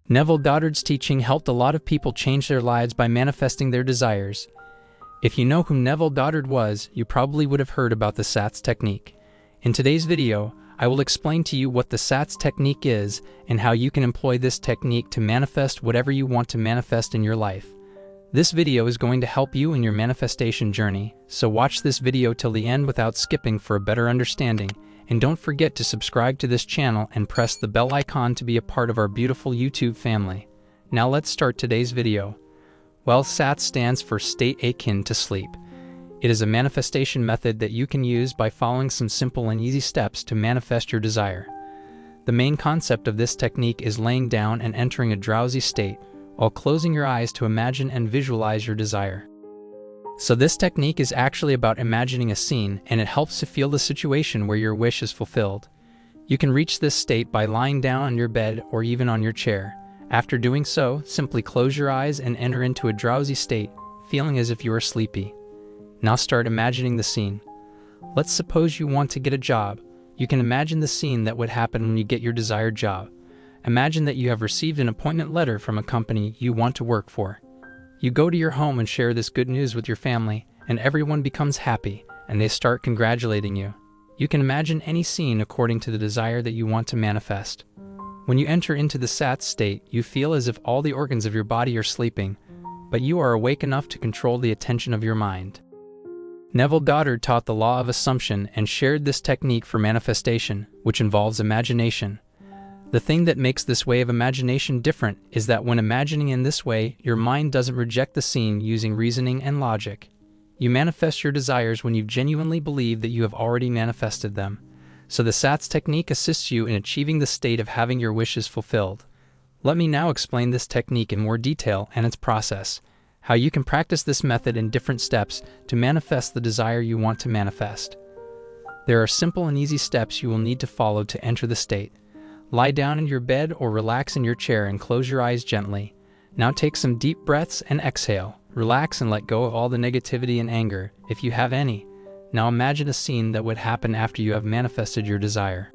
Neville Goddard's teaching helped a lot of people change their lives by manifesting their desires. If you know who Neville Goddard was, you probably would have heard about the SATS technique. In today's video, I will explain to you what the SATS technique is and how you can employ this technique to manifest whatever you want to manifest in your life. This video is going to help you in your manifestation journey, so watch this video till the end without skipping for a better understanding, and don't forget to subscribe to this channel and press the bell icon to be a part of our beautiful YouTube family. Now let's start today's video. Well, SATS stands for state akin to sleep. It is a manifestation method that you can use by following some simple and easy steps to manifest your desire. The main concept of this technique is laying down and entering a drowsy state, while closing your eyes to imagine and visualize your desire. So this technique is actually about imagining a scene, and it helps to feel the situation where your wish is fulfilled. You can reach this state by lying down on your bed or even on your chair. After doing so, simply close your eyes and enter into a drowsy state, feeling as if you are sleepy. Now start imagining the scene. Let's suppose you want to get a job. You can imagine the scene that would happen when you get your desired job. Imagine that you have received an appointment letter from a company you want to work for. You go to your home and share this good news with your family, and everyone becomes happy, and they start congratulating you. You can imagine any scene according to the desire that you want to manifest. When you enter into the SATS state, you feel as if all the organs of your body are sleeping, but you are awake enough to control the attention of your mind. Neville Goddard taught the law of assumption and shared this technique for manifestation, which involves imagination. The thing that makes this way of imagination different is that when imagining in this way, your mind doesn't reject the scene using reasoning and logic. You manifest your desires when you genuinely believe that you have already manifested them. So the SATS technique assists you in achieving the state of having your wishes fulfilled. Let me now explain this technique in more detail and its process, how you can practice this method in different steps to manifest the desire you want to manifest. There are simple and easy steps you will need to follow to enter the state. Lie down in your bed or relax in your chair and close your eyes gently. Now take some deep breaths and exhale. Relax and let go of all the negativity and anger, if you have any. Now imagine a scene that would happen after you have manifested your desire.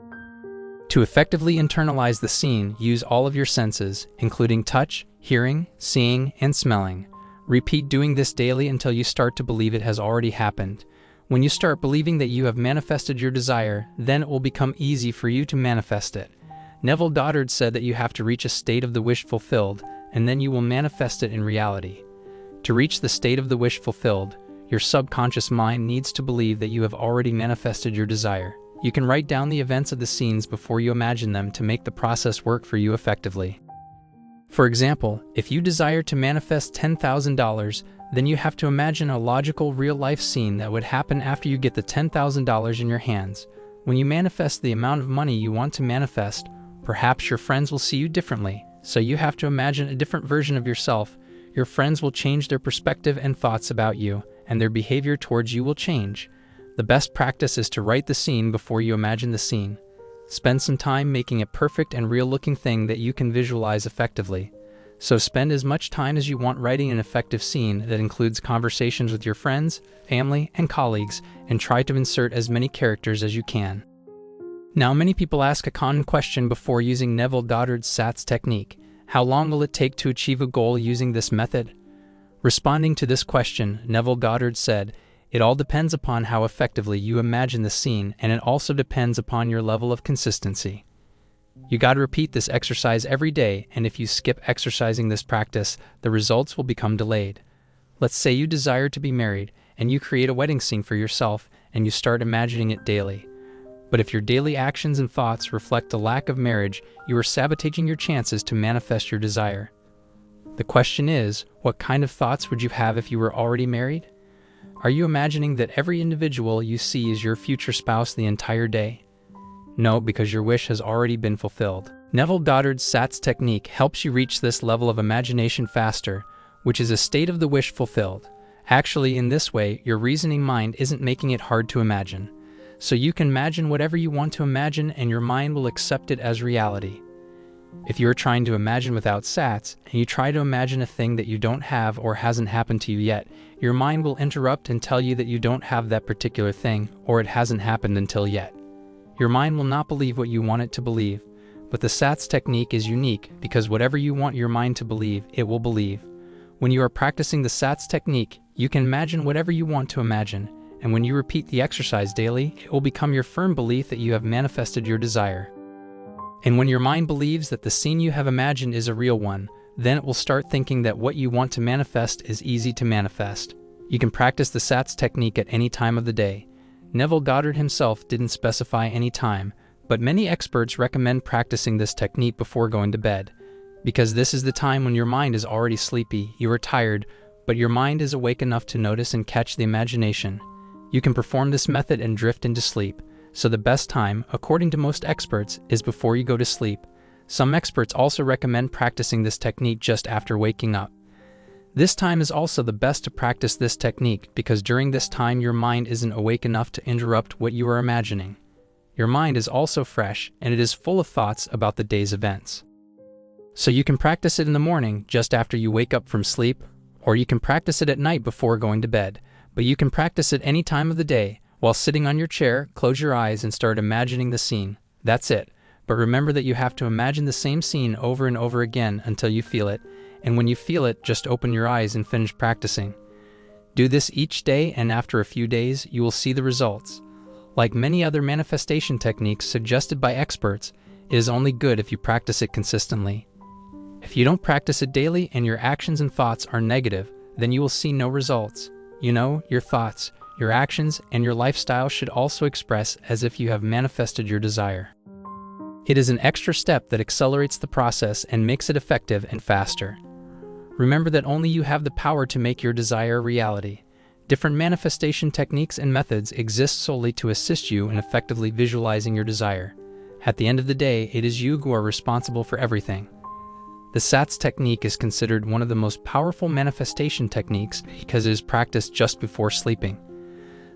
To effectively internalize the scene, use all of your senses, including touch, hearing, seeing, and smelling. Repeat doing this daily until you start to believe it has already happened. When you start believing that you have manifested your desire, then it will become easy for you to manifest it. Neville Goddard said that you have to reach a state of the wish fulfilled, and then you will manifest it in reality. To reach the state of the wish fulfilled, your subconscious mind needs to believe that you have already manifested your desire. You can write down the events of the scenes before you imagine them to make the process work for you effectively. For example, if you desire to manifest $10,000, then you have to imagine a logical real-life scene that would happen after you get the $10,000 in your hands. When you manifest the amount of money you want to manifest, perhaps your friends will see you differently, so you have to imagine a different version of yourself. Your friends will change their perspective and thoughts about you, and their behavior towards you will change. The best practice is to write the scene before you imagine the scene. Spend some time making a perfect and real-looking thing that you can visualize effectively. So spend as much time as you want writing an effective scene that includes conversations with your friends, family, and colleagues, and try to insert as many characters as you can. Now, many people ask a common question before using Neville Goddard's SATS technique. How long will it take to achieve a goal using this method? Responding to this question, Neville Goddard said, "It all depends upon how effectively you imagine the scene, and it also depends upon your level of consistency." You gotta repeat this exercise every day, and if you skip exercising this practice, the results will become delayed. Let's say you desire to be married, and you create a wedding scene for yourself, and you start imagining it daily. But if your daily actions and thoughts reflect a lack of marriage, you are sabotaging your chances to manifest your desire. The question is, what kind of thoughts would you have if you were already married? Are you imagining that every individual you see is your future spouse the entire day? No, because your wish has already been fulfilled. Neville Goddard's SATS technique helps you reach this level of imagination faster, which is a state of the wish fulfilled. Actually, in this way, your reasoning mind isn't making it hard to imagine. So you can imagine whatever you want to imagine, and your mind will accept it as reality. If you are trying to imagine without SATS, and you try to imagine a thing that you don't have or hasn't happened to you yet, your mind will interrupt and tell you that you don't have that particular thing, or it hasn't happened until yet. Your mind will not believe what you want it to believe, But the SATS technique is unique because whatever you want your mind to believe, it will believe. When you are practicing the SATS technique, you can imagine whatever you want to imagine, and when you repeat the exercise daily, it will become your firm belief that you have manifested your desire. And when your mind believes that the scene you have imagined is a real one, then it will start thinking that what you want to manifest is easy to manifest. You can practice the SATS technique at any time of the day. Neville Goddard himself didn't specify any time, but many experts recommend practicing this technique before going to bed, because this is the time when your mind is already sleepy, you are tired, but your mind is awake enough to notice and catch the imagination. You can perform this method and drift into sleep, so the best time, according to most experts, is before you go to sleep. Some experts also recommend practicing this technique just after waking up. This time is also the best to practice this technique because during this time your mind isn't awake enough to interrupt what you are imagining. Your mind is also fresh and it is full of thoughts about the day's events. So you can practice it in the morning just after you wake up from sleep, or you can practice it at night before going to bed, but you can practice it any time of the day. While sitting on your chair, close your eyes and start imagining the scene. That's it. But remember that you have to imagine the same scene over and over again until you feel it, and when you feel it, just open your eyes and finish practicing. Do this each day, and after a few days, you will see the results. Like many other manifestation techniques suggested by experts, it is only good if you practice it consistently. If you don't practice it daily and your actions and thoughts are negative, then you will see no results. You know, your thoughts, your actions, and your lifestyle should also express as if you have manifested your desire. It is an extra step that accelerates the process and makes it effective and faster. Remember that only you have the power to make your desire a reality. Different manifestation techniques and methods exist solely to assist you in effectively visualizing your desire. At the end of the day, it is you who are responsible for everything. The SATS technique is considered one of the most powerful manifestation techniques because it is practiced just before sleeping.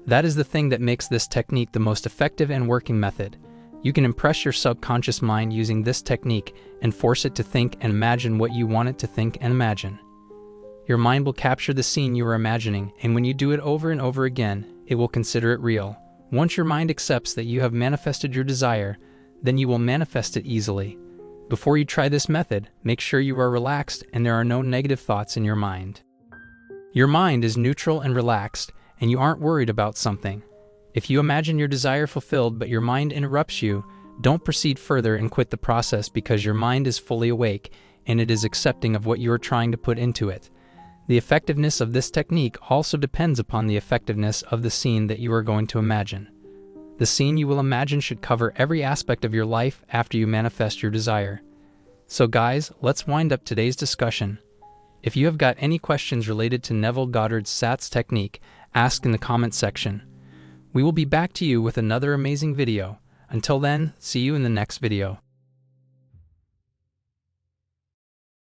That is the thing that makes this technique the most effective and working method. You can impress your subconscious mind using this technique and force it to think and imagine what you want it to think and imagine. Your mind will capture the scene you are imagining, and when you do it over and over again, it will consider it real. Once your mind accepts that you have manifested your desire, then you will manifest it easily. Before you try this method, make sure you are relaxed and there are no negative thoughts in your mind. Your mind is neutral and relaxed, and you aren't worried about something. If you imagine your desire fulfilled but your mind interrupts you, don't proceed further and quit the process because your mind is fully awake and it is accepting of what you are trying to put into it. The effectiveness of this technique also depends upon the effectiveness of the scene that you are going to imagine. The scene you will imagine should cover every aspect of your life after you manifest your desire. So guys, let's wind up today's discussion. If you have got any questions related to Neville Goddard's SATS technique, ask in the comment section. We will be back to you with another amazing video. Until then, see you in the next video.